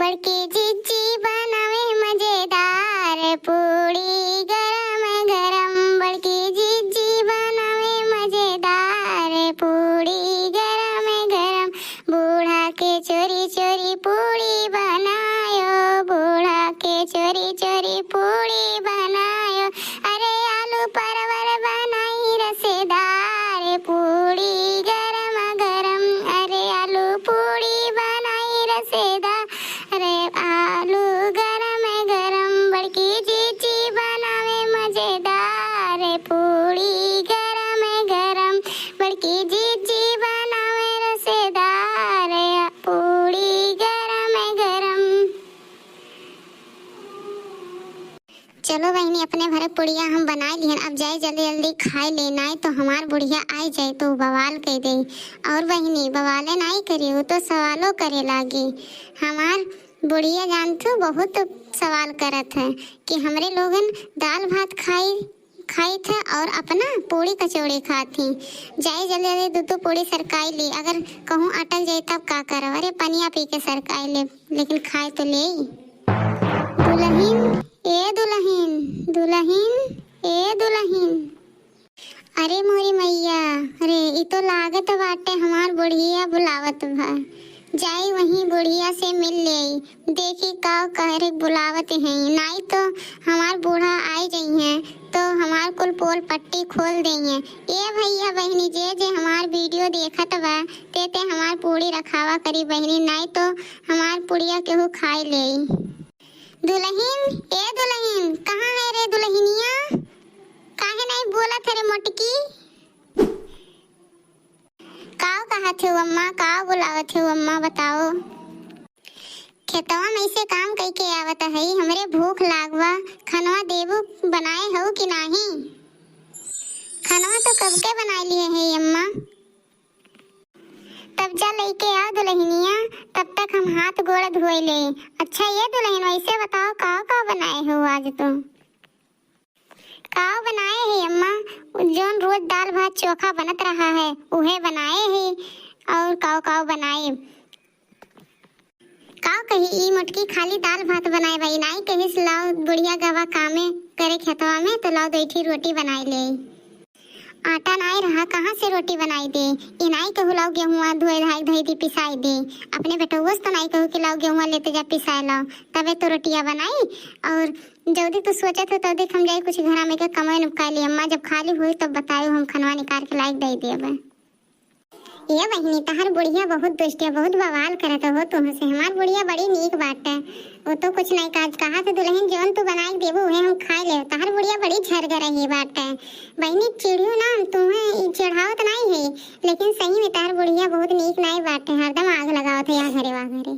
बड़की जीजी बनावे मजेदार पूड़ी गरम गरम। बड़की जीजी बनावे मजेदार पूड़ी गरम गरम। बूढ़ा के चोरी चोरी पूड़ी बनायो, बूढ़ा के चोरी चोरी पूड़ी बनायो। अरे आलू परवल बनाई रसेदार पूड़ी गरम गरम। अरे आलू पूड़ी बनाई रसेदार, अरे आलू गरम गरम। बड़की जीजी बनावे मजेदार पूड़ी गरम गरम। बड़की जीजी बनावे रसेदार पूड़ी गरम गरम। चलो बहनी, अपने भरे पुड़िया हम बना लिए, अब जाए जल्दी जल्दी खाए लेना है तो हमार बुढ़िया आ जाए तो बवाल कह दे। और बहनी बवाले नहीं करी, वो तो सवालों करे लागी। हमार बुढ़िया जानते बहुत सवाल करत है कि हमरे लोगन दाल भात खाई थे और अपना पूड़ी कचौड़ी खाती। जाए जल्दी जल्दी दो पूड़ी सरकाई ली, अगर कहूँ अटक जाए तब का करब। अरे पनिया पी के सरकाई ले, लेकिन खाए तो ले। दुल्हन ए दुल्हन, दुल्हन ए दुल्हन। अरे मोरी मैया, अरे ई तो लागत बाटे हमार बुढ़िया बुलावत बा। जाई वहीं बुढ़िया से मिल ले, देखी का कहरे बुलावत है। नहीं तो हमार बूढ़ा आई जाई है तो हमार कुल पोल पट्टी खोल देंगे। ये भैया बहनी जे हमार वीडियो देखत बा ते हमार पूड़ी रखावा करी बहनी, नहीं तो हमार पुड़िया केहू खाई ले। दुल्हन ए दुल्हन, कहाँ है रे दुल्हनिया? काहे नहीं बोला थे रे मोटकी? का कहा थे अम्मा, का बुलावत थे अम्मा बताओ। खेतवा में ऐसे काम कई के आवत है, हमरे भूख लागवा, खनवा देबू बनाए हो कि नहीं? खनवा तो कब के बना लिए है अम्मा। तब जा लेके आओ दुल्हनिया, तब तक हम हाथ गोड़ धोए ले। अच्छा ये दुल्हन वैसे बताओ का बनाए हो आज तुम? का बनाए है अम्मा? जोन रोज दाल भात चोखा बनत रहा है उहे बनाए है। और काव बनाए का कही ई मोटकी खाली दाल भात बनाए भाई, नहीं कही लाओ बुढ़िया गवा कामे करे खेतवा में तो लाओ बैठी रोटी बनाई ले। आटा नहीं रहा कहाँ से रोटी बनाई दे। ये नहीं कहू लाओ गेहुआ धोए धाई धई दी पिसाई दे। अपने बेटुआ तो नहीं कहू कि लाओ गेहुआ लेते जा पिसाए लाओ, तबे तो रोटियां बनाई। और जल्दी तो सोचा था तो देख हम जाए कुछ घर में के कमाई निपका ली। अम्मा जब खाली हुई तब बतायो, हम खनवा निकाल के लाइक दे देब। ये बहनी तहर बुढ़िया बहुत दुष्टिया, बहुत बवाल करत हो तुम से। हमार बुढ़िया बड़ी नीक बात है, वो तो कुछ नहीं काज कहा तो दुल्हन जोन तू बनाई देबो उहे हम खाए ले। तहर बुढ़िया बड़ी झरगर रही बात है बहनी। चिड़ियो ना तुम्हें चढ़ावत नहीं है, लेकिन सही में तहर बुढ़िया बहुत नीक नहीं बात है, हरदम आग लगावत है यहाँ घरे वहाँ घरे।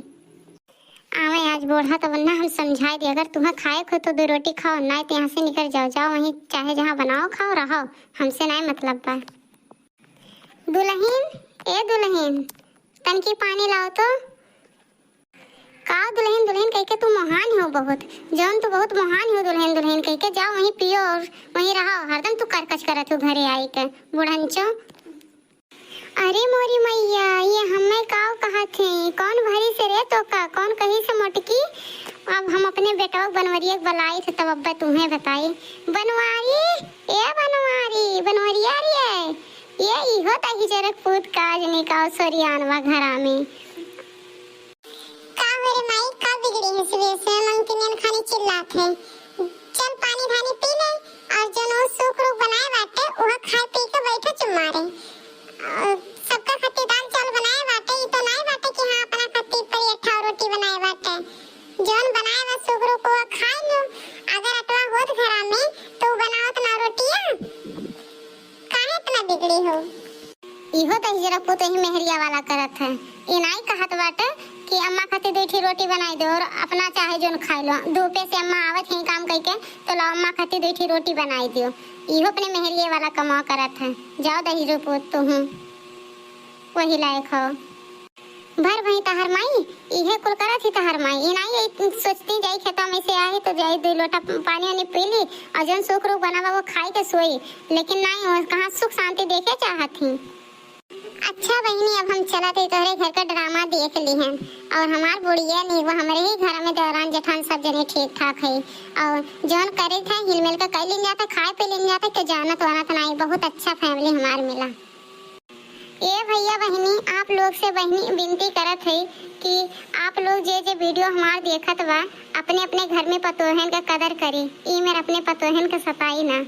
आवे आज बूढ़ा तो वरना हम समझाए दे, अगर तुम्हें खाए खो तो 2 रोटी खाओ, नहीं तो यहाँ से निकल जाओ वहीं चाहे जहाँ बनाओ खाओ रहो, हमसे नहीं मतलब बा। दुल्हन ए दुल्हन, टंकी पानी लाओ तो। का दुल्हन दुल्हन कह के तू महान हो बहुत, जौन तू बहुत महान हो दुल्हन दुल्हन कह के जाओ वहीं पियो और वहीं रहो, हरदम तू करकच करत हो घरे आई के बुढ़नचो। अरे मोरी मैया, ये हमें काव कहा थे, कौन भरी से रे तो का कौन कही से मोटकी। अब हम अपने बेटा बनवरिया बुलाई थे तब अब्बा तुम्हें बताई। बनवारी ए बनवारी बनवरिया रे, ये इहो ताकि जरक पूत काज निकाल सोरियानवा घरा में। का मेरे माई का बिगड़ी है सुबह से मंकिनियन खानी चिल्लात है। चल पानी धानी पी ले और जनो सूख रूख बनाए बाटे वह खाए पी के बैठो चुमारे। सबका खट्टी दाल चावल बनाए बाटे, ये तो नहीं बाटे कि हां अपना खट्टी पर अट्ठा रोटी बनाए बाटे। जोन बनाए बस सूख रूख वो खाए लो, अगर अटवा होत घरा में तो बनावत ना रोटियां। बिगड़ी हो इहो तो जरा पुत ही मेहरिया वाला करत है। ये नहीं कहत बाटे कि अम्मा खातिर 2 रोटी बनाई दो और अपना चाहे जोन खाई लो। धूपे से अम्मा आवत है काम करके तो लो अम्मा खातिर 2 रोटी बनाई दियो। इहो अपने मेहरिया वाला कमा करत है। जाओ दही रो पुत तू वही लायक हो। भर भई तहर माई इहे कुल करत ही तहर माई। ये नहीं सोचती जाई खेता में से आई तो जाई 2 लोटा पानी वानी पी ली और जन सुख रूख बनावा वो खाई के सोई, लेकिन नहीं वो कहाँ सुख शांति देखे चाहत ही। अच्छा बहनी, अब हम चला थे तोहरे घर का ड्रामा देख ली हैं। और हमार बुढ़िया नहीं, वो हमारे ही घर में दौरान जेठान सब जने ठीक ठाक है। और जौन करे थे हिलमिल का कई लेन जाता, खाए पे लेन जाता, के जानत वानत नहीं। बहुत अच्छा फैमिली हमार मिला। ये भैया बहनी, आप लोग से बहनी विनती करत है कि आप लोग जे वीडियो हमार देखत बा, अपने अपने घर में पतोहन का कदर करी। ई मेरे अपने पतोहन का सताई ना।